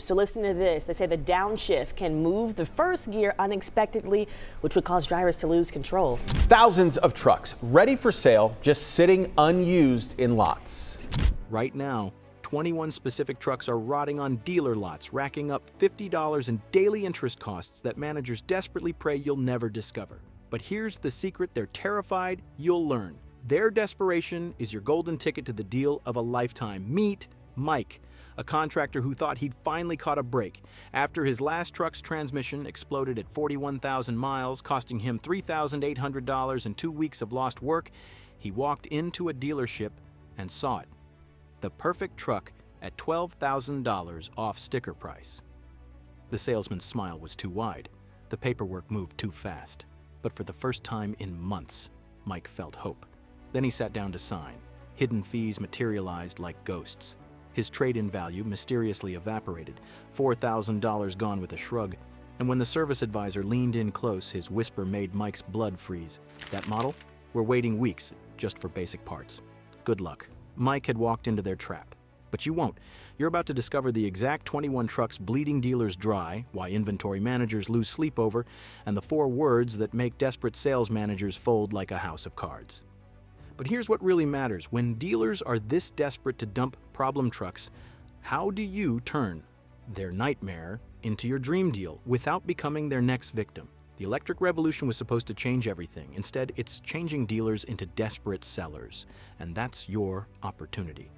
So listen to this. They say the downshift can move the first gear unexpectedly, which would cause drivers to lose control. Thousands of trucks ready for sale, just sitting unused in lots. Right now, 21 specific trucks are rotting on dealer lots, racking up $50 in daily interest costs that managers desperately pray you'll never discover. But here's the secret they're terrified you'll learn. Their desperation is your golden ticket to the deal of a lifetime. Meet Mike, a contractor who thought he'd finally caught a break. After his last truck's transmission exploded at 41,000 miles, costing him $3,800 and 2 weeks of lost work, he walked into a dealership and saw it. The perfect truck at $12,000 off sticker price. The salesman's smile was too wide. The paperwork moved too fast. But for the first time in months, Mike felt hope. Then he sat down to sign. Hidden fees materialized like ghosts. His trade-in value mysteriously evaporated, $4,000 gone with a shrug. And when the service advisor leaned in close, his whisper made Mike's blood freeze. That model? We're waiting weeks just for basic parts. Good luck. Mike had walked into their trap. But you won't. You're about to discover the exact 21 trucks bleeding dealers dry, why inventory managers lose sleep over, and the 4 words that make desperate sales managers fold like a house of cards. But here's what really matters. When dealers are this desperate to dump problem trucks, how do you turn their nightmare into your dream deal without becoming their next victim? The electric revolution was supposed to change everything. Instead, it's changing dealers into desperate sellers. And that's your opportunity.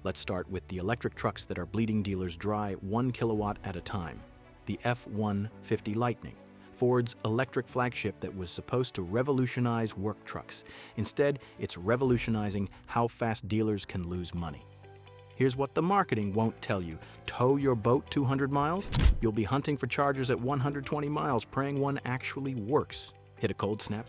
Let's start with the electric trucks that are bleeding dealers dry 1 kilowatt at a time. The F-150 Lightning, Ford's electric flagship that was supposed to revolutionize work trucks. Instead, it's revolutionizing how fast dealers can lose money. Here's what the marketing won't tell you. Tow your boat 200 miles? You'll be hunting for chargers at 120 miles, praying one actually works. Hit a cold snap?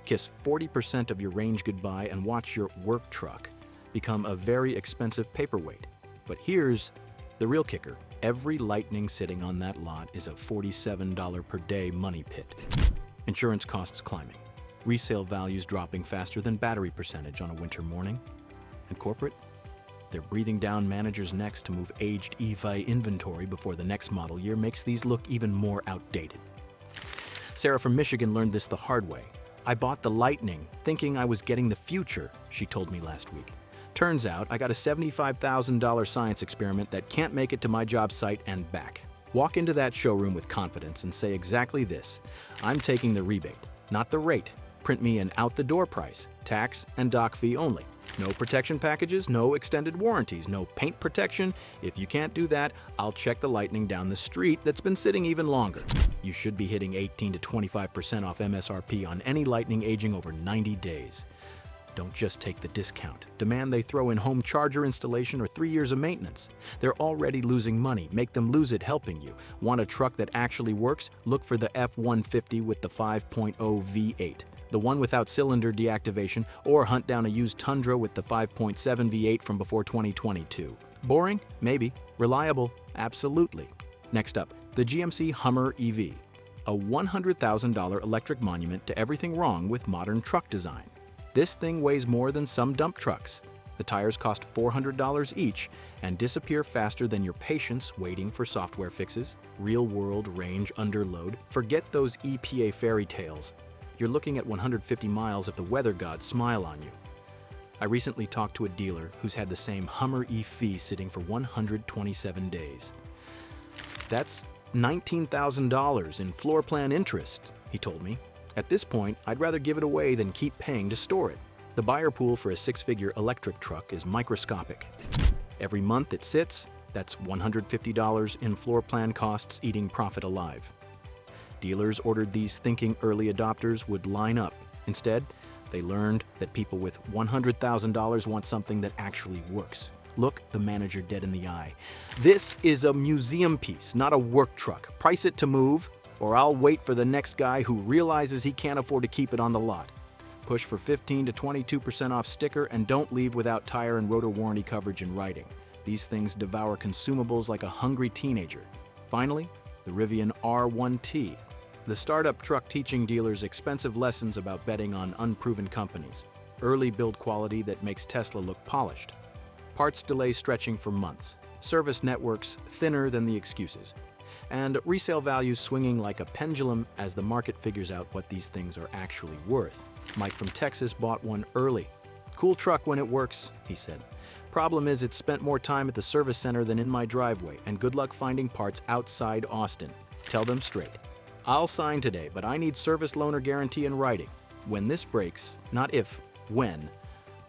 Kiss 40% of your range goodbye and watch your work truck become a very expensive paperweight. But here's the real kicker. Every Lightning sitting on that lot is a $47 per day money pit. Insurance costs climbing. Resale values dropping faster than battery percentage on a winter morning. And corporate? They're breathing down managers' necks to move aged EV inventory before the next model year makes these look even more outdated. Sarah from Michigan learned this the hard way. I bought the Lightning thinking I was getting the future, she told me last week. Turns out I got a $75,000 science experiment that can't make it to my job site and back. Walk into that showroom with confidence and say exactly this. I'm taking the rebate, not the rate. Print me an out-the-door price, tax and dock fee only. No protection packages, no extended warranties, no paint protection. If you can't do that, I'll check the Lightning down the street that's been sitting even longer. You should be hitting 18 to 25% off MSRP on any Lightning aging over 90 days. Don't just take the discount. Demand they throw in home charger installation or 3 years of maintenance. They're already losing money. Make them lose it helping you. Want a truck that actually works? Look for the F-150 with the 5.0 V8. The one without cylinder deactivation, or hunt down a used Tundra with the 5.7 V8 from before 2022. Boring? Maybe. Reliable? Absolutely. Next up, the GMC Hummer EV. A $100,000 electric monument to everything wrong with modern truck design. This thing weighs more than some dump trucks. The tires cost $400 each and disappear faster than your patience waiting for software fixes, real-world range underload. Forget those EPA fairy tales. You're looking at 150 miles if the weather gods smile on you. I recently talked to a dealer who's had the same Hummer EV sitting for 127 days. That's $19,000 in floor plan interest, he told me. At this point, I'd rather give it away than keep paying to store it. The buyer pool for a 6-figure electric truck is microscopic. Every month it sits, that's $150 in floor plan costs eating profit alive. Dealers ordered these thinking early adopters would line up. Instead, they learned that people with $100,000 want something that actually works. Look the manager dead in the eye. This is a museum piece, not a work truck. Price it to move, or I'll wait for the next guy who realizes he can't afford to keep it on the lot. Push for 15 to 22% off sticker and don't leave without tire and rotor warranty coverage in writing. These things devour consumables like a hungry teenager. Finally, the Rivian R1T. The startup truck teaching dealers expensive lessons about betting on unproven companies. Early build quality that makes Tesla look polished. parts delays stretching for months, service networks thinner than the excuses, and resale values swinging like a pendulum as the market figures out what these things are actually worth. Mike from Texas bought one early. "Cool truck when it works," he said. "Problem is it's spent more time at the service center than in my driveway, and good luck finding parts outside Austin. Tell them straight. I'll sign today, but I need service loaner guarantee in writing. When this breaks, not if, when,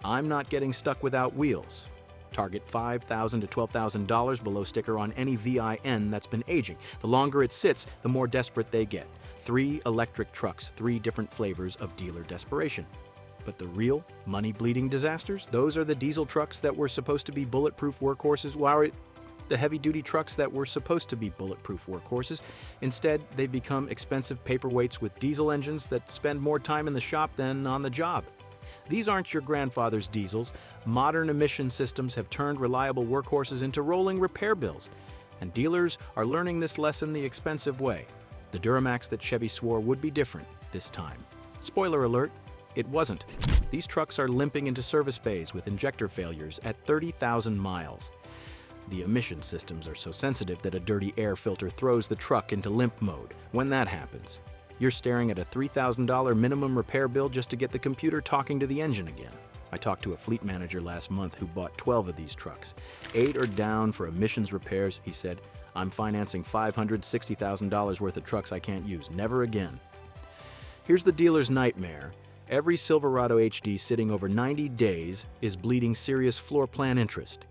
I'm not getting stuck without wheels. Target $5,000 to $12,000 below sticker on any VIN that's been aging. The longer it sits, the more desperate they get. 3 electric trucks, 3 different flavors of dealer desperation." But the real money-bleeding disasters? Those are the diesel trucks that were supposed to be bulletproof workhorses, while the heavy-duty trucks that were supposed to be bulletproof workhorses. Instead, they've become expensive paperweights with diesel engines that spend more time in the shop than on the job. These aren't your grandfather's diesels. Modern emission systems have turned reliable workhorses into rolling repair bills, and dealers are learning this lesson the expensive way. The Duramax that Chevy swore would be different this time. Spoiler alert, it wasn't. These trucks are limping into service bays with injector failures at 30,000 miles. The emission systems are so sensitive that a dirty air filter throws the truck into limp mode. When that happens, you're staring at a $3,000 minimum repair bill just to get the computer talking to the engine again. I talked to a fleet manager last month who bought 12 of these trucks. 8 are down for emissions repairs, he said. "I'm financing $560,000 worth of trucks I can't use. Never again." Here's the dealer's nightmare. Every Silverado HD sitting over 90 days is bleeding serious floor plan interest.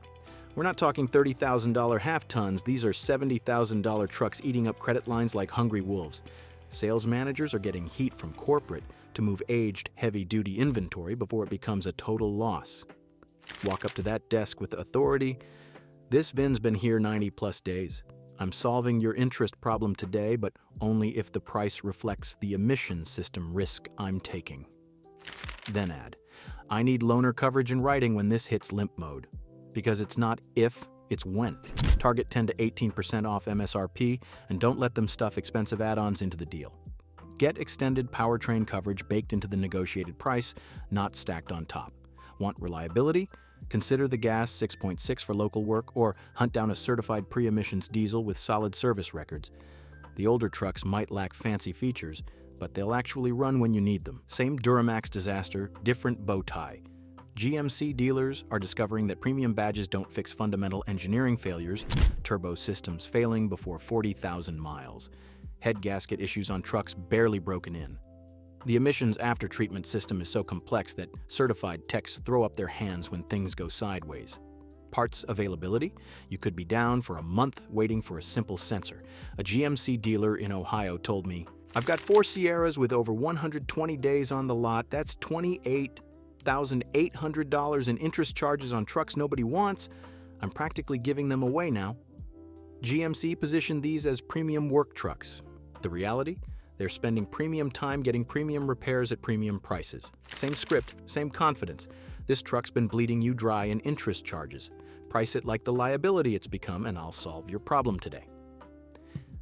We're not talking $30,000 half-tons. These are $70,000 trucks eating up credit lines like hungry wolves. Sales managers are getting heat from corporate to move aged, heavy-duty inventory before it becomes a total loss. Walk up to that desk with authority. "This VIN's been here 90-plus days. I'm solving your interest problem today, but only if the price reflects the emission system risk I'm taking." Then add, "I need loaner coverage in writing when this hits limp mode." Because it's not if, it's when. Target 10 to 18% off MSRP, and don't let them stuff expensive add-ons into the deal. Get extended powertrain coverage baked into the negotiated price, not stacked on top. Want reliability? Consider the gas 6.6 for local work, or hunt down a certified pre-emissions diesel with solid service records. The older trucks might lack fancy features, but they'll actually run when you need them. Same Duramax disaster, different bow tie. GMC dealers are discovering that premium badges don't fix fundamental engineering failures, turbo systems failing before 40,000 miles, head gasket issues on trucks barely broken in. The emissions after-treatment system is so complex that certified techs throw up their hands when things go sideways. Parts availability? You could be down for a month waiting for a simple sensor. A GMC dealer in Ohio told me, "I've got 4 Sierras with over 120 days on the lot. That's $28,800 in interest charges on trucks nobody wants. I'm practically giving them away now." GMC positioned these as premium work trucks. The reality? They're spending premium time getting premium repairs at premium prices. Same script, same confidence. This truck's been bleeding you dry in interest charges. Price it like the liability it's become, and I'll solve your problem today.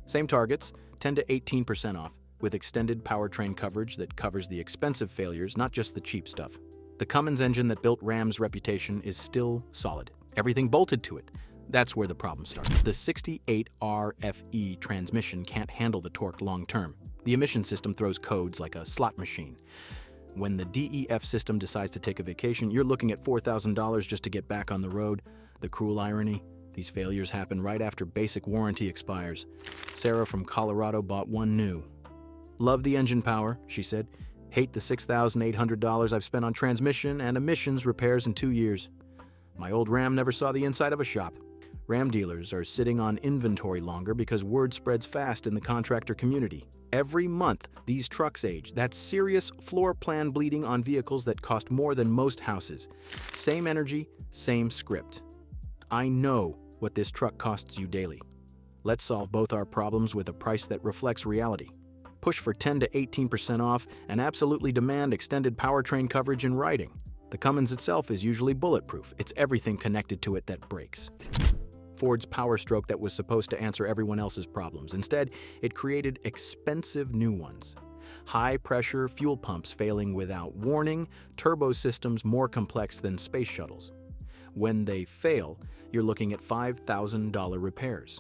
Same targets, 10 to 18% off, with extended powertrain coverage that covers the expensive failures, not just the cheap stuff. The Cummins engine that built Ram's reputation is still solid. Everything bolted to it. That's where the problem starts. The 68RFE transmission can't handle the torque long term. The emission system throws codes like a slot machine. When the DEF system decides to take a vacation, you're looking at $4,000 just to get back on the road. The cruel irony? These failures happen right after basic warranty expires. Sarah from Colorado bought one new. "Love the engine power," she said. "Hate the $6,800 I've spent on transmission and emissions repairs in 2 years. My old Ram never saw the inside of a shop." Ram dealers are sitting on inventory longer because word spreads fast in the contractor community. Every month, these trucks age. That's serious floor plan bleeding on vehicles that cost more than most houses. Same energy, same script. I know what this truck costs you daily. Let's solve both our problems with a price that reflects reality. Push for 10 to 18% off and absolutely demand extended powertrain coverage in writing. The Cummins itself is usually bulletproof. It's everything connected to it that breaks. Ford's Power Stroke that was supposed to answer everyone else's problems. Instead, it created expensive new ones. High-pressure fuel pumps failing without warning, turbo systems more complex than space shuttles. When they fail, you're looking at $5,000 repairs.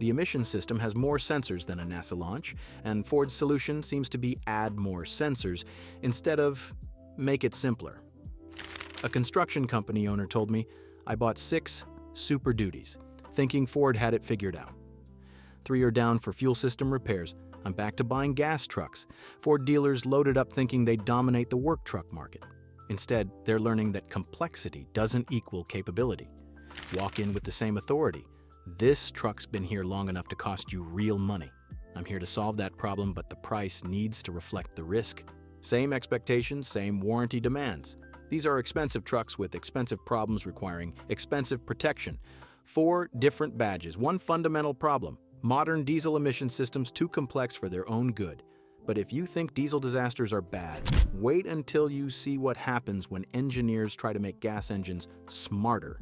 The emission system has more sensors than a NASA launch, and Ford's solution seems to be add more sensors instead of make it simpler. A construction company owner told me, I bought 6 Super Duties, thinking Ford had it figured out. 3 are down for fuel system repairs. I'm back to buying gas trucks. Ford dealers loaded up thinking they'd dominate the work truck market. Instead, they're learning that complexity doesn't equal capability. Walk in with the same authority. This truck's been here long enough to cost you real money. I'm here to solve that problem, but the price needs to reflect the risk. Same expectations, same warranty demands. These are expensive trucks with expensive problems requiring expensive protection. 4 different badges, one fundamental problem. Modern diesel emission systems too complex for their own good. But if you think diesel disasters are bad, wait until you see what happens when engineers try to make gas engines smarter.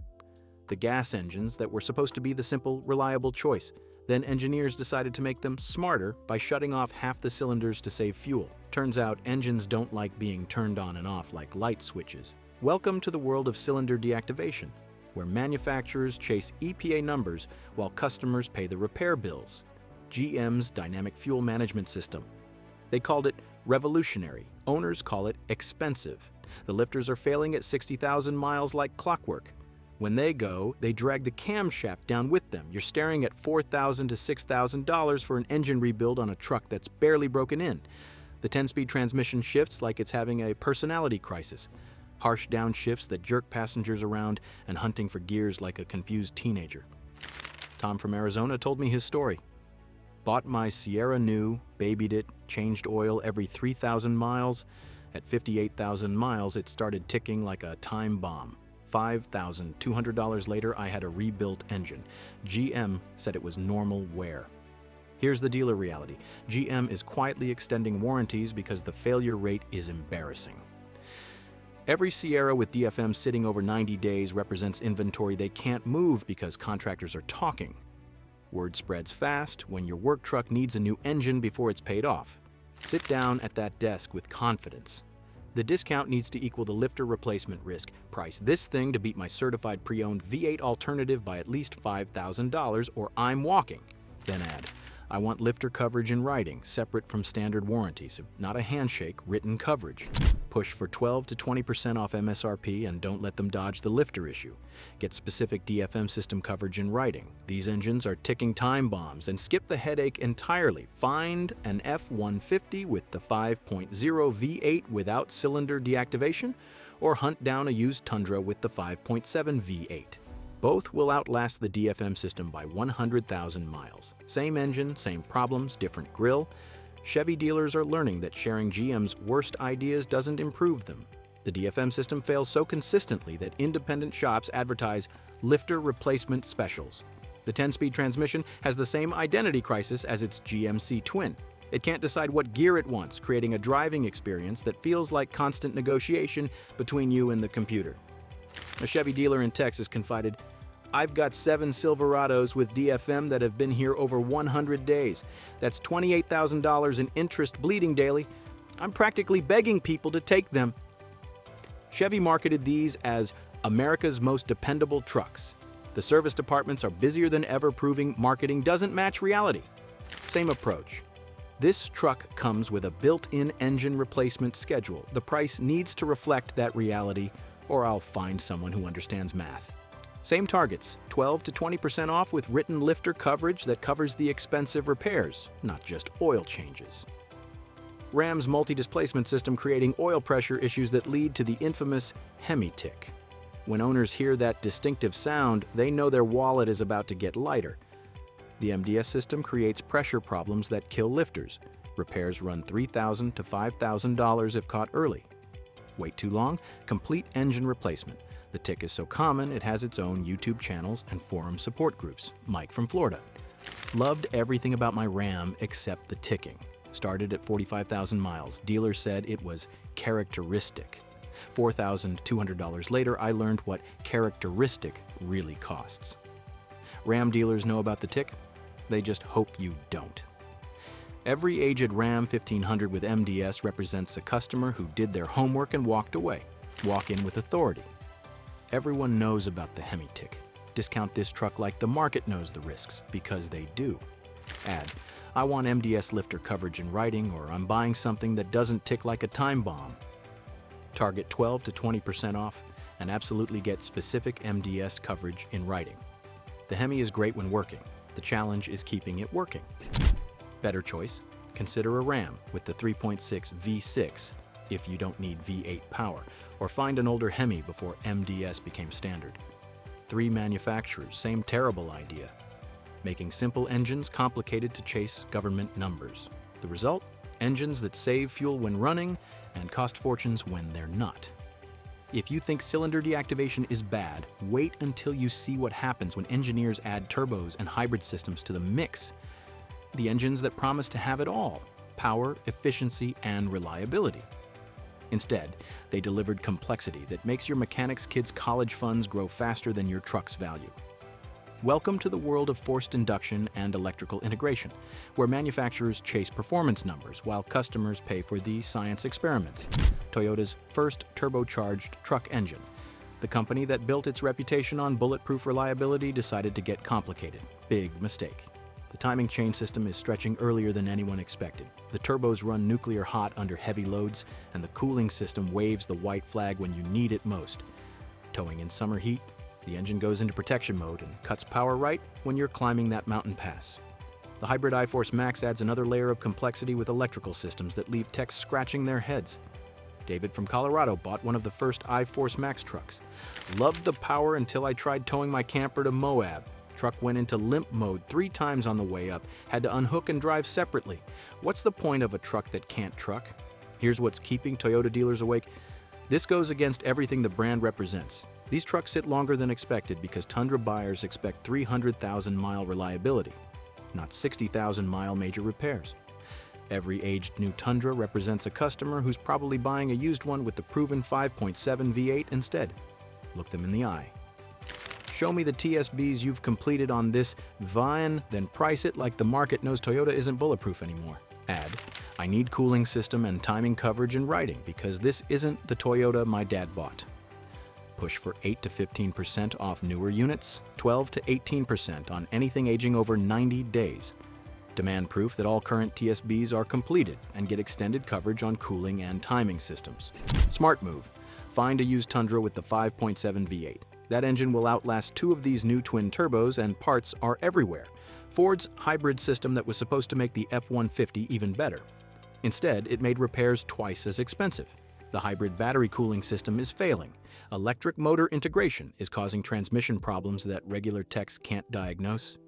The gas engines that were supposed to be the simple, reliable choice. Then engineers decided to make them smarter by shutting off half the cylinders to save fuel. Turns out engines don't like being turned on and off like light switches. Welcome to the world of cylinder deactivation, where manufacturers chase EPA numbers while customers pay the repair bills. GM's dynamic fuel management system. They called it revolutionary. Owners call it expensive. The lifters are failing at 60,000 miles like clockwork. When they go, they drag the camshaft down with them. You're staring at $4,000 to $6,000 for an engine rebuild on a truck that's barely broken in. The 10-speed transmission shifts like it's having a personality crisis. Harsh downshifts that jerk passengers around and hunting for gears like a confused teenager. Tom from Arizona told me his story. Bought my Sierra new, babied it, changed oil every 3,000 miles. At 58,000 miles, it started ticking like a time bomb. $5,200 later, I had a rebuilt engine. GM said it was normal wear. Here's the dealer reality. GM is quietly extending warranties because the failure rate is embarrassing. Every Sierra with DFM sitting over 90 days represents inventory they can't move because contractors are talking. Word spreads fast when your work truck needs a new engine before it's paid off. Sit down at that desk with confidence. The discount needs to equal the lifter replacement risk. Price this thing to beat my certified pre-owned V8 alternative by at least $5,000 or I'm walking. Then add, I want lifter coverage in writing, separate from standard warranties, not a handshake, written coverage. Push for 12 to 20% off MSRP and don't let them dodge the lifter issue. Get specific DFM system coverage in writing. These engines are ticking time bombs and skip the headache entirely. Find an F-150 with the 5.0 V8 without cylinder deactivation or hunt down a used Tundra with the 5.7 V8. Both will outlast the DFM system by 100,000 miles. Same engine, same problems, different grille. Chevy dealers are learning that sharing GM's worst ideas doesn't improve them. The DFM system fails so consistently that independent shops advertise lifter replacement specials. The 10-speed transmission has the same identity crisis as its GMC twin. It can't decide what gear it wants, creating a driving experience that feels like constant negotiation between you and the computer. A Chevy dealer in Texas confided, I've got 7 Silverados with DFM that have been here over 100 days. That's $28,000 in interest bleeding daily. I'm practically begging people to take them. Chevy marketed these as America's most dependable trucks. The service departments are busier than ever, proving marketing doesn't match reality. Same approach. This truck comes with a built-in engine replacement schedule. The price needs to reflect that reality, or I'll find someone who understands math. Same targets, 12 to 20% off with written lifter coverage that covers the expensive repairs, not just oil changes. Ram's multi-displacement system creating oil pressure issues that lead to the infamous hemi tick. When owners hear that distinctive sound, they know their wallet is about to get lighter. The MDS system creates pressure problems that kill lifters. Repairs run $3,000 to $5,000 if caught early. Wait too long? Complete engine replacement. The tick is so common, it has its own YouTube channels and forum support groups. Mike from Florida. Loved everything about my Ram except the ticking. Started at 45,000 miles. Dealer said it was characteristic. $4,200 later, I learned what characteristic really costs. Ram dealers know about the tick. They just hope you don't. Every aged Ram 1500 with MDS represents a customer who did their homework and walked away. Walk in with authority. Everyone knows about the hemi tick. Discount this truck like the market knows the risks, because they do. Add, I want MDS lifter coverage in writing, or I'm buying something that doesn't tick like a time bomb. Target 12 to 20% off and absolutely get specific MDS coverage in writing. The Hemi is great when working. The challenge is keeping it working. Better choice? Consider a Ram with the 3.6 V6 if you don't need V8 power, or find an older Hemi before MDS became standard. 3 manufacturers, same terrible idea. Making simple engines complicated to chase government numbers. The result? Engines that save fuel when running and cost fortunes when they're not. If you think cylinder deactivation is bad, wait until you see what happens when engineers add turbos and hybrid systems to the mix. The engines that promise to have it all: power, efficiency, and reliability. Instead, they delivered complexity that makes your mechanics kids' college funds grow faster than your truck's value. Welcome to the world of forced induction and electrical integration, where manufacturers chase performance numbers while customers pay for the science experiments. Toyota's first turbocharged truck engine. The company that built its reputation on bulletproof reliability decided to get complicated. Big mistake. The timing chain system is stretching earlier than anyone expected. The turbos run nuclear hot under heavy loads, and the cooling system waves the white flag when you need it most. Towing in summer heat, the engine goes into protection mode and cuts power right when you're climbing that mountain pass. The hybrid iForce Max adds another layer of complexity with electrical systems that leave techs scratching their heads. David from Colorado bought one of the first iForce Max trucks. Loved the power until I tried towing my camper to Moab. Truck went into limp mode 3 times on the way up, had to unhook and drive separately. What's the point of a truck that can't truck? Here's what's keeping Toyota dealers awake. This goes against everything the brand represents. These trucks sit longer than expected because Tundra buyers expect 300,000-mile reliability, not 60,000-mile major repairs. Every aged new Tundra represents a customer who's probably buying a used one with the proven 5.7 V8 instead. Look them in the eye. Show me the TSBs you've completed on this van, then price it like the market knows Toyota isn't bulletproof anymore. Add, I need cooling system and timing coverage in writing because this isn't the Toyota my dad bought. Push for 8 to 15% off newer units, 12 to 18% on anything aging over 90 days. Demand proof that all current TSBs are completed and get extended coverage on cooling and timing systems. Smart move. Find a used Tundra with the 5.7 V8. That engine will outlast 2 of these new twin turbos, and parts are everywhere. Ford's hybrid system that was supposed to make the F-150 even better. Instead, it made repairs twice as expensive. The hybrid battery cooling system is failing. Electric motor integration is causing transmission problems that regular techs can't diagnose.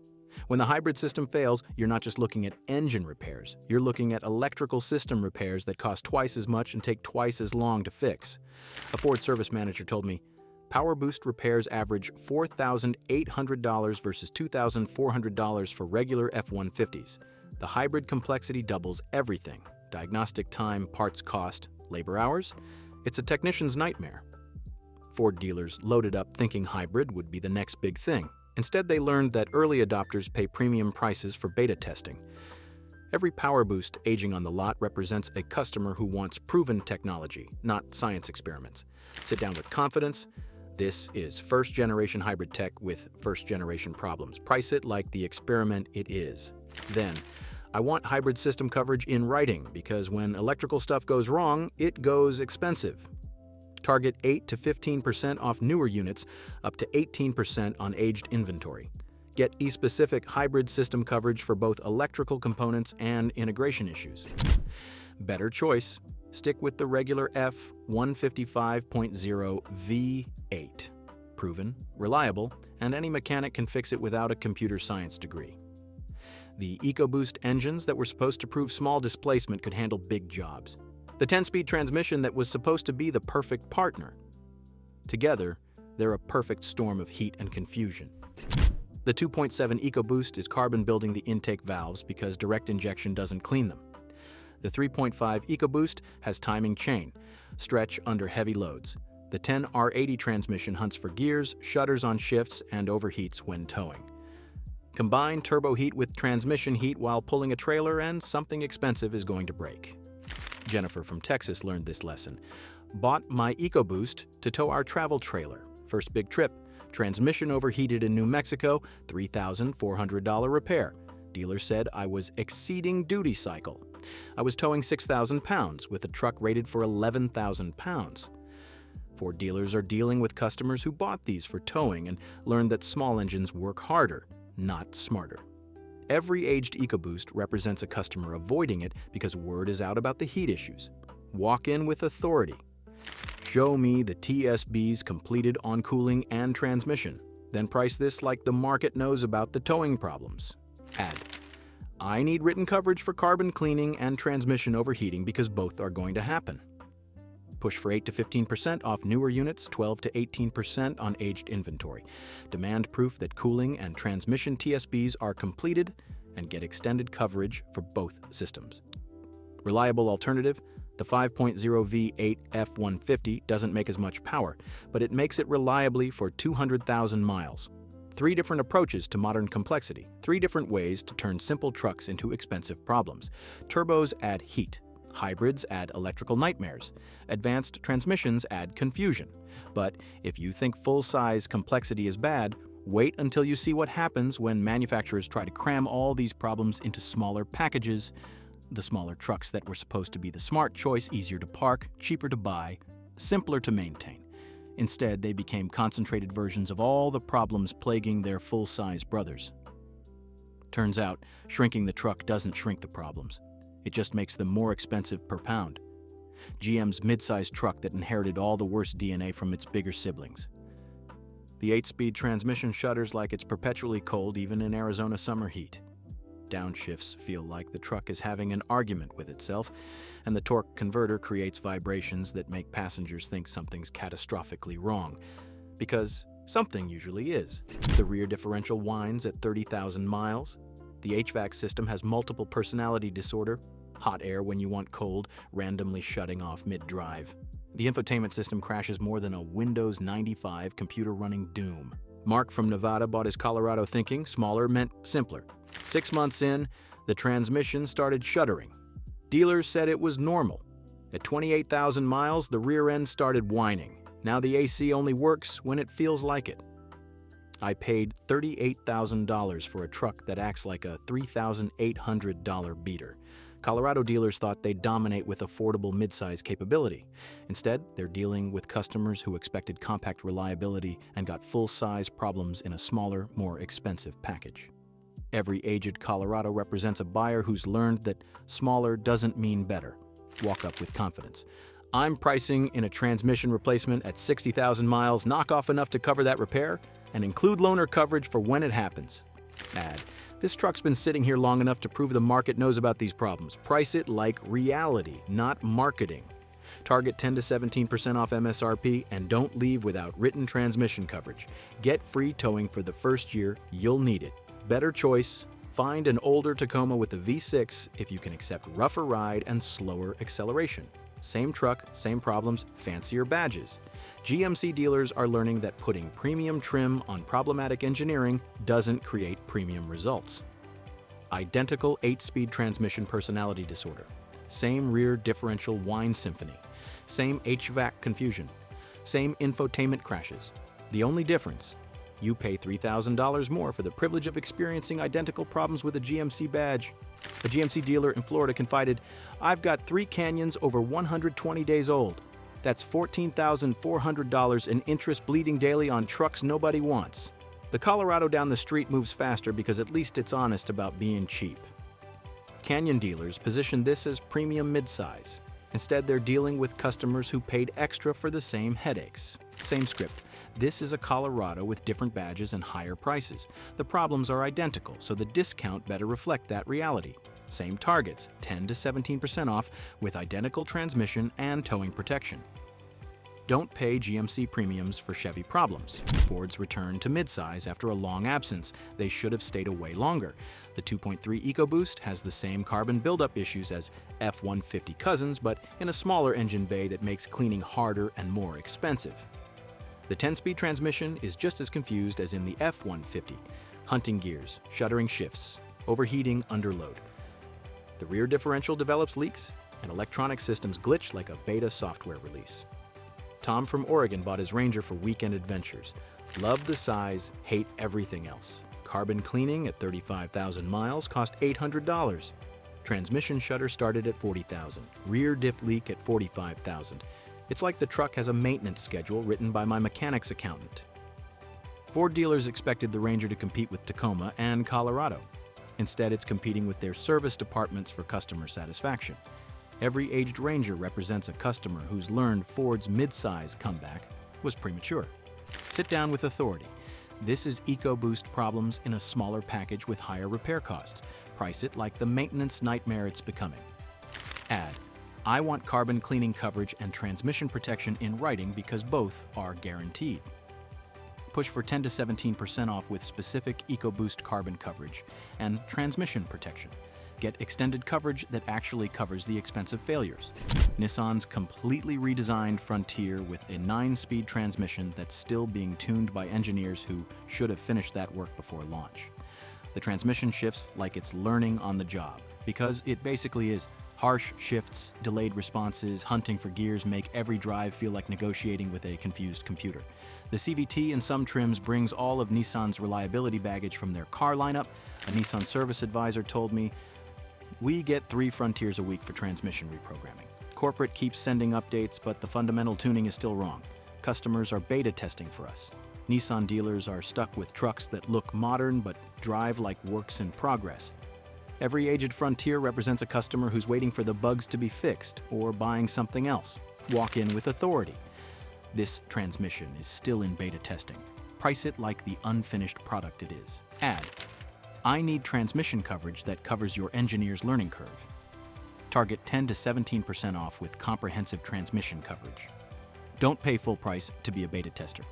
When the hybrid system fails, you're not just looking at engine repairs. You're looking at electrical system repairs that cost twice as much and take twice as long to fix. A Ford service manager told me, Power Boost repairs average $4,800 versus $2,400 for regular F-150s. The hybrid complexity doubles everything: diagnostic time, parts cost, labor hours. It's a technician's nightmare. Ford dealers loaded up thinking hybrid would be the next big thing. Instead, they learned that early adopters pay premium prices for beta testing. Every Power Boost aging on the lot represents a customer who wants proven technology, not science experiments. Sit down with confidence. This is first-generation hybrid tech with first-generation problems. Price it like the experiment it is. Then, I want hybrid system coverage in writing because when electrical stuff goes wrong, it goes expensive. Target 8 to 15% off newer units, up to 18% on aged inventory. Get e-specific hybrid system coverage for both electrical components and integration issues. Better choice. Stick with the regular F-155.0 V8. Proven, reliable, and any mechanic can fix it without a computer science degree. The EcoBoost engines that were supposed to prove small displacement could handle big jobs. The 10-speed transmission that was supposed to be the perfect partner. Together, they're a perfect storm of heat and confusion. The 2.7 EcoBoost is carbon building the intake valves because direct injection doesn't clean them. The 3.5 EcoBoost has timing chain, stretch under heavy loads. The 10 R80 transmission hunts for gears, shudders on shifts, and overheats when towing. Combine turbo heat with transmission heat while pulling a trailer and something expensive is going to break. Jennifer from Texas learned this lesson. Bought my EcoBoost to tow our travel trailer. first big trip. Transmission overheated in New Mexico, $3,400 repair. Dealer said I was exceeding duty cycle. I was towing 6,000 pounds with a truck rated for 11,000 pounds. Ford dealers are dealing with customers who bought these for towing and learned that small engines work harder, not smarter. Every aged EcoBoost represents a customer avoiding it because word is out about the heat issues. Walk in with authority. Show me the TSBs completed on cooling and transmission. Then price this like the market knows about the towing problems. Add, I need written coverage for carbon cleaning and transmission overheating because both are going to happen. Push for 8 to 15% off newer units, 12 to 18% on aged inventory. Demand proof that cooling and transmission TSBs are completed and get extended coverage for both systems. Reliable alternative, the 5.0 V8 F-150 doesn't make as much power, but it makes it reliably for 200,000 miles. 3 different approaches to modern complexity, 3 different ways to turn simple trucks into expensive problems. Turbos add heat. Hybrids add electrical nightmares. Advanced transmissions add confusion. But if you think full-size complexity is bad, wait until you see what happens when manufacturers try to cram all these problems into smaller packages. The smaller trucks that were supposed to be the smart choice, easier to park, cheaper to buy, simpler to maintain. Instead, they became concentrated versions of all the problems plaguing their full-size brothers. Turns out, shrinking the truck doesn't shrink the problems. It just makes them more expensive per pound. GM's midsize truck that inherited all the worst DNA from its bigger siblings. The 8-speed transmission shudders like it's perpetually cold even in Arizona summer heat. Downshifts feel like the truck is having an argument with itself, and the torque converter creates vibrations that make passengers think something's catastrophically wrong. Because something usually is. The rear differential whines at 30,000 miles. The HVAC system has multiple personality disorder, hot air when you want cold, randomly shutting off mid-drive. The infotainment system crashes more than a Windows 95 computer running Doom. Mark from Nevada bought his Colorado thinking smaller meant simpler. 6 months in, the transmission started shuddering. Dealers said it was normal. At 28,000 miles, the rear end started whining. Now the AC only works when it feels like it. I paid $38,000 for a truck that acts like a $3,800 beater. Colorado dealers thought they'd dominate with affordable midsize capability. Instead, they're dealing with customers who expected compact reliability and got full-size problems in a smaller, more expensive package. Every aged Colorado represents a buyer who's learned that smaller doesn't mean better. Walk up with confidence. I'm pricing in a transmission replacement at 60,000 miles, knock off enough to cover that repair, and include loaner coverage for when it happens. Add, this truck's been sitting here long enough to prove the market knows about these problems. Price it like reality, not marketing. Target 10 to 17% off MSRP and don't leave without written transmission coverage. Get free towing for the first year, you'll need it. Better choice, find an older Tacoma with a V6 if you can accept rougher ride and slower acceleration. Same truck, same problems, fancier badges. GMC dealers are learning that putting premium trim on problematic engineering doesn't create premium results. Identical 8-speed transmission personality disorder. Same rear differential whine symphony. Same HVAC confusion. Same infotainment crashes. The only difference, you pay $3,000 more for the privilege of experiencing identical problems with a GMC badge. A GMC dealer in Florida confided, I've got 3 Canyons over 120 days old. That's $14,400 in interest bleeding daily on trucks nobody wants. The Colorado down the street moves faster because at least it's honest about being cheap. Canyon dealers position this as premium midsize. Instead, they're dealing with customers who paid extra for the same headaches. Same script. This is a Colorado with different badges and higher prices. The problems are identical, so the discount better reflect that reality. Same targets, 10 to 17% off, with identical transmission and towing protection. Don't pay GMC premiums for Chevy problems. Ford's return to midsize after a long absence. They should have stayed away longer. The 2.3 EcoBoost has the same carbon buildup issues as F-150 cousins, but in a smaller engine bay that makes cleaning harder and more expensive. The 10-speed transmission is just as confused as in the F-150. Hunting gears, shuddering shifts, overheating under load. The rear differential develops leaks, and electronic systems glitch like a beta software release. Tom from Oregon bought his Ranger for weekend adventures. Loved the size, hate everything else. Carbon cleaning at 35,000 miles cost $800. Transmission shutter started at $40,000. Rear diff leak at $45,000. It's like the truck has a maintenance schedule written by my mechanics accountant. Ford dealers expected the Ranger to compete with Tacoma and Colorado. Instead, it's competing with their service departments for customer satisfaction. Every aged Ranger represents a customer who's learned Ford's midsize comeback was premature. Sit down with authority. This is EcoBoost problems in a smaller package with higher repair costs. Price it like the maintenance nightmare it's becoming. Add, I want carbon cleaning coverage and transmission protection in writing because both are guaranteed. Push for 10 to 17% off with specific EcoBoost carbon coverage and transmission protection. Get extended coverage that actually covers the expensive failures. Nissan's completely redesigned Frontier with a 9-speed transmission that's still being tuned by engineers who should have finished that work before launch. The transmission shifts like it's learning on the job, because it basically is. Harsh shifts, delayed responses, hunting for gears make every drive feel like negotiating with a confused computer. The CVT in some trims brings all of Nissan's reliability baggage from their car lineup. A Nissan service advisor told me, "We get 3 Frontiers a week for transmission reprogramming. Corporate keeps sending updates, but the fundamental tuning is still wrong. Customers are beta testing for us. Nissan dealers are stuck with trucks that look modern but drive like works in progress. Every aged Frontier represents a customer who's waiting for the bugs to be fixed or buying something else. Walk in with authority. This transmission is still in beta testing. Price it like the unfinished product it is. Add, I need transmission coverage that covers your engineer's learning curve. Target 10 to 17% off with comprehensive transmission coverage. Don't pay full price to be a beta tester.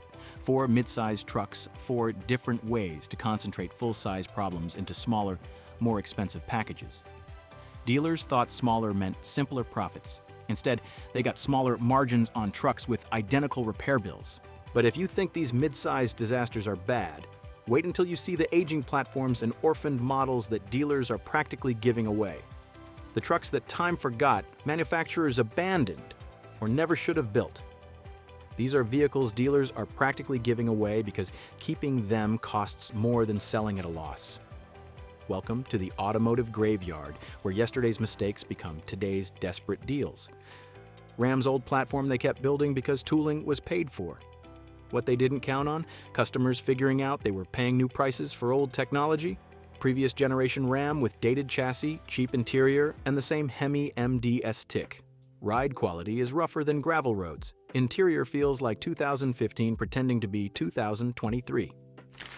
4 midsize trucks, 4 different ways to concentrate full-size problems into smaller, more expensive packages. Dealers thought smaller meant simpler profits. Instead, they got smaller margins on trucks with identical repair bills. But if you think these mid-size disasters are bad, wait until you see the aging platforms and orphaned models that dealers are practically giving away. The trucks that time forgot, manufacturers abandoned, or never should have built. These are vehicles dealers are practically giving away because keeping them costs more than selling at a loss. Welcome to the automotive graveyard, where yesterday's mistakes become today's desperate deals. Ram's old platform they kept building because tooling was paid for. What they didn't count on? Customers figuring out they were paying new prices for old technology? Previous generation Ram with dated chassis, cheap interior, and the same Hemi MDS tick. Ride quality is rougher than gravel roads. Interior feels like 2015 pretending to be 2023.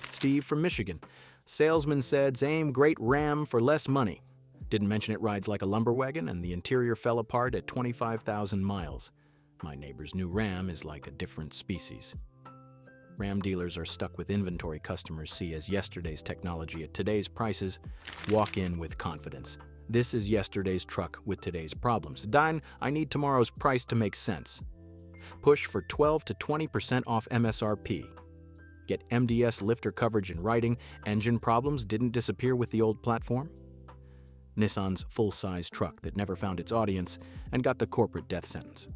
Steve from Michigan. Salesman said, same great Ram for less money. Didn't mention it rides like a lumber wagon and the interior fell apart at 25,000 miles. My neighbor's new Ram is like a different species. Ram dealers are stuck with inventory customers see as yesterday's technology at today's prices. Walk in with confidence. This is yesterday's truck with today's problems. Dine, I need tomorrow's price to make sense. Push for 12 to 20% off MSRP. Get MDS lifter coverage in writing. Engine problems didn't disappear with the old platform. Nissan's full-size truck that never found its audience and got the corporate death sentence.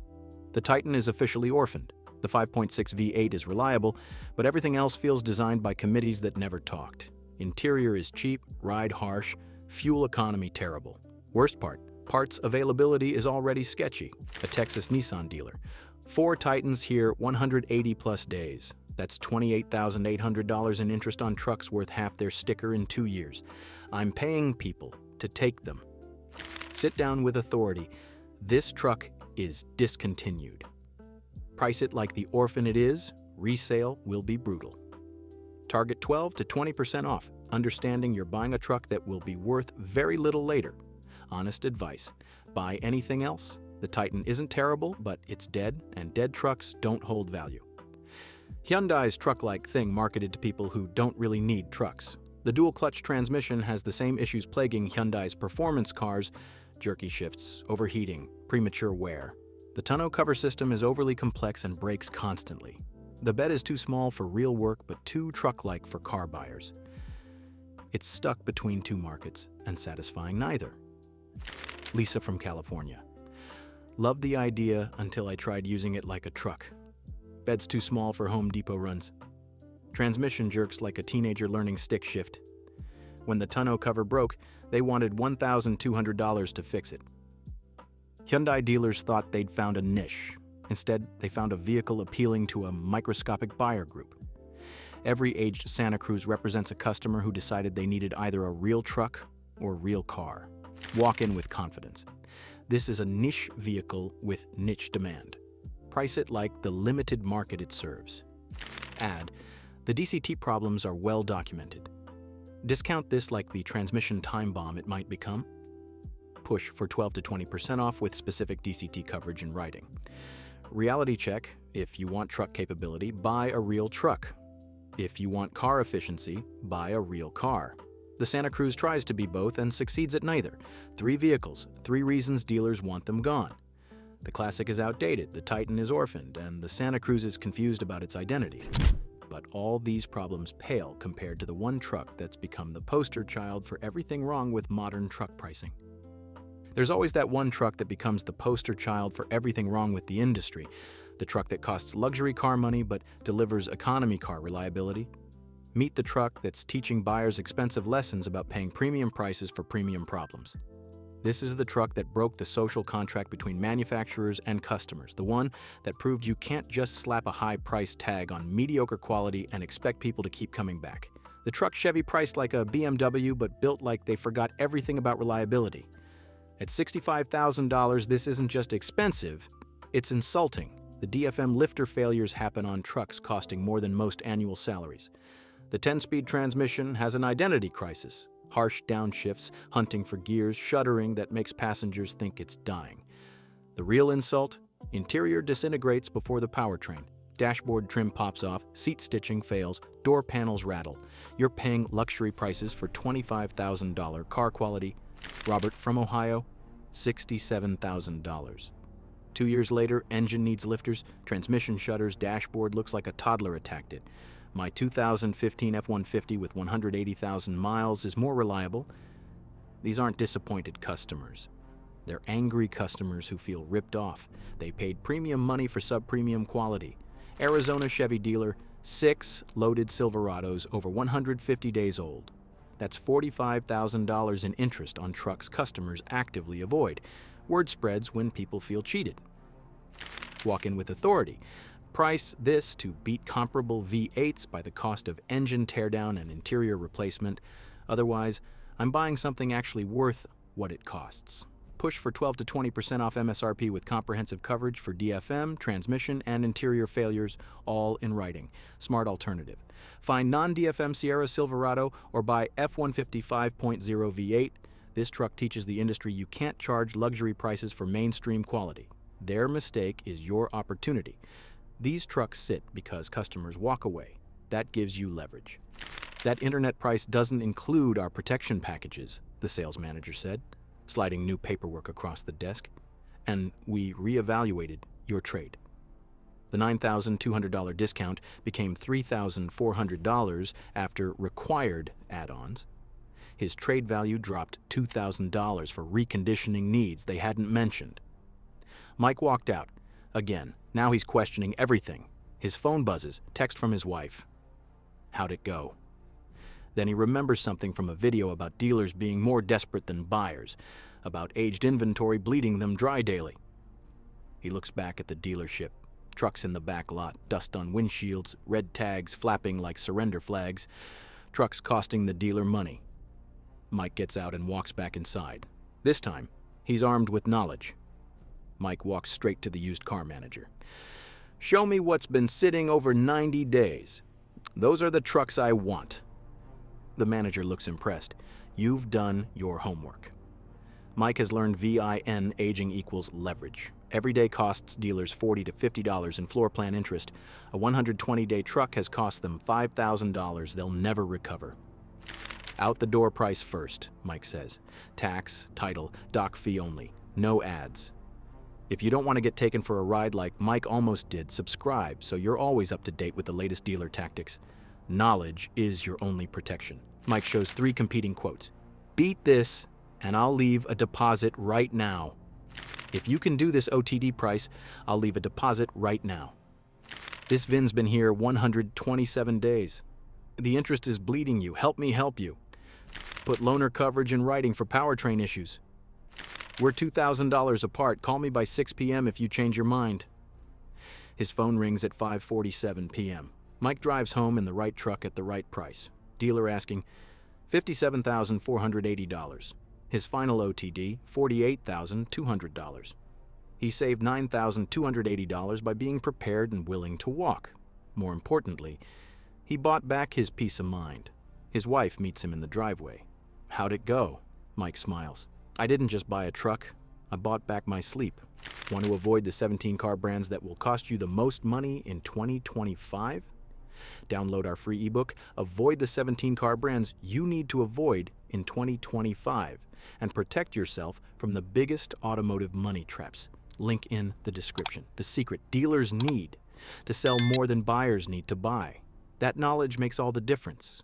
The Titan is officially orphaned. The 5.6 V8 is reliable, but everything else feels designed by committees that never talked. Interior is cheap, ride harsh, fuel economy terrible. Worst part, parts availability is already sketchy. A Texas Nissan dealer. 4 Titans here 180 plus days. That's $28,800 in interest on trucks worth half their sticker in 2 years. I'm paying people to take them. Sit down with authority. This truck is discontinued. Price it like the orphan it is. Resale will be brutal. Target 12 to 20% off, understanding you're buying a truck that will be worth very little later. Honest advice. Buy anything else. The Titan isn't terrible, but it's dead, and dead trucks don't hold value. Hyundai's truck-like thing marketed to people who don't really need trucks. The dual-clutch transmission has the same issues plaguing Hyundai's performance cars: jerky shifts, overheating, premature wear. The tonneau cover system is overly complex and breaks constantly. The bed is too small for real work but too truck-like for car buyers. It's stuck between 2 markets and satisfying neither. Lisa from California. Loved the idea until I tried using it like a truck. Bed's too small for Home Depot runs. Transmission jerks like a teenager learning stick shift. When the tonneau cover broke, they wanted $1,200 to fix it. Hyundai dealers thought they'd found a niche. Instead, they found a vehicle appealing to a microscopic buyer group. Every aged Santa Cruz represents a customer who decided they needed either a real truck or real car. Walk in with confidence. This is a niche vehicle with niche demand. Price it like the limited market it serves. Add, the DCT problems are well documented. Discount this like the transmission time bomb it might become. Push for 12 to 20% off with specific DCT coverage in writing. Reality check, if you want truck capability, buy a real truck. If you want car efficiency, buy a real car. The Santa Cruz tries to be both and succeeds at neither. 3 vehicles, 3 reasons dealers want them gone. The Classic is outdated, the Titan is orphaned, and the Santa Cruz is confused about its identity. But all these problems pale compared to the one truck that's become the poster child for everything wrong with modern truck pricing. There's always that one truck that becomes the poster child for everything wrong with the industry. The truck that costs luxury car money but delivers economy car reliability. Meet the truck that's teaching buyers expensive lessons about paying premium prices for premium problems. This is the truck that broke the social contract between manufacturers and customers, the one that proved you can't just slap a high price tag on mediocre quality and expect people to keep coming back. The truck Chevy priced like a BMW but built like they forgot everything about reliability. At $65,000, this isn't just expensive, it's insulting. The DFM lifter failures happen on trucks costing more than most annual salaries. The 10-speed transmission has an identity crisis. Harsh downshifts, hunting for gears, shuddering that makes passengers think it's dying. The real insult? Interior disintegrates before the powertrain. Dashboard trim pops off, seat stitching fails, door panels rattle. You're paying luxury prices for $25,000 car quality. Robert from Ohio, $67,000. 2 years later, engine needs lifters, transmission shudders, dashboard looks like a toddler attacked it. My 2015 F-150 with 180,000 miles is more reliable. These aren't disappointed customers. They're angry customers who feel ripped off. They paid premium money for sub-premium quality. Arizona Chevy dealer, 6 loaded Silverados over 150 days old. That's $45,000 in interest on trucks customers actively avoid. Word spreads when people feel cheated. Walk in with authority. Price this to beat comparable V8s by the cost of engine teardown and interior replacement. Otherwise, I'm buying something actually worth what it costs. Push for 12 to 20% off MSRP with comprehensive coverage for DFM, transmission, and interior failures, all in writing. Smart alternative. Find non-DFM Sierra Silverado or buy F-150 5.0 V8. This truck teaches the industry you can't charge luxury prices for mainstream quality. Their mistake is your opportunity. These trucks sit because customers walk away. That gives you leverage. That internet price doesn't include our protection packages, the sales manager said, sliding new paperwork across the desk. And we reevaluated your trade. The $9,200 discount became $3,400 after required add-ons. His trade value dropped $2,000 for reconditioning needs they hadn't mentioned. Mike walked out. Again, now he's questioning everything. His phone buzzes, text from his wife. How'd it go? Then he remembers something from a video about dealers being more desperate than buyers, about aged inventory bleeding them dry daily. He looks back at the dealership. Trucks in the back lot, dust on windshields, red tags flapping like surrender flags. Trucks costing the dealer money. Mike gets out and walks back inside. This time, he's armed with knowledge. Mike walks straight to the used car manager. Show me what's been sitting over 90 days. Those are the trucks I want. The manager looks impressed. You've done your homework. Mike has learned VIN aging equals leverage. Every day costs dealers $40 to $50 in floor plan interest. A 120-day truck has cost them $5,000 they'll never recover. Out the door price first, Mike says. Tax, title, doc fee only. No ads. If you don't want to get taken for a ride like Mike almost did, subscribe so you're always up to date with the latest dealer tactics. Knowledge is your only protection. Mike shows 3 competing quotes. Beat this, and I'll leave a deposit right now. If you can do this OTD price, I'll leave a deposit right now. This VIN's been here 127 days. The interest is bleeding you. Help me help you. Put loaner coverage in writing for powertrain issues. We're $2,000 apart. Call me by 6 p.m. if you change your mind. His phone rings at 5:47 p.m. Mike drives home in the right truck at the right price. Dealer asking $57,480. His final OTD, $48,200. He saved $9,280 by being prepared and willing to walk. More importantly, he bought back his peace of mind. His wife meets him in the driveway. How'd it go? Mike smiles. I didn't just buy a truck, I bought back my sleep. Want to avoid the 17 car brands that will cost you the most money in 2025? Download our free ebook, Avoid the 17 car brands you need to avoid in 2025, and protect yourself from the biggest automotive money traps. Link in the description. The secret dealers need to sell more than buyers need to buy. That knowledge makes all the difference.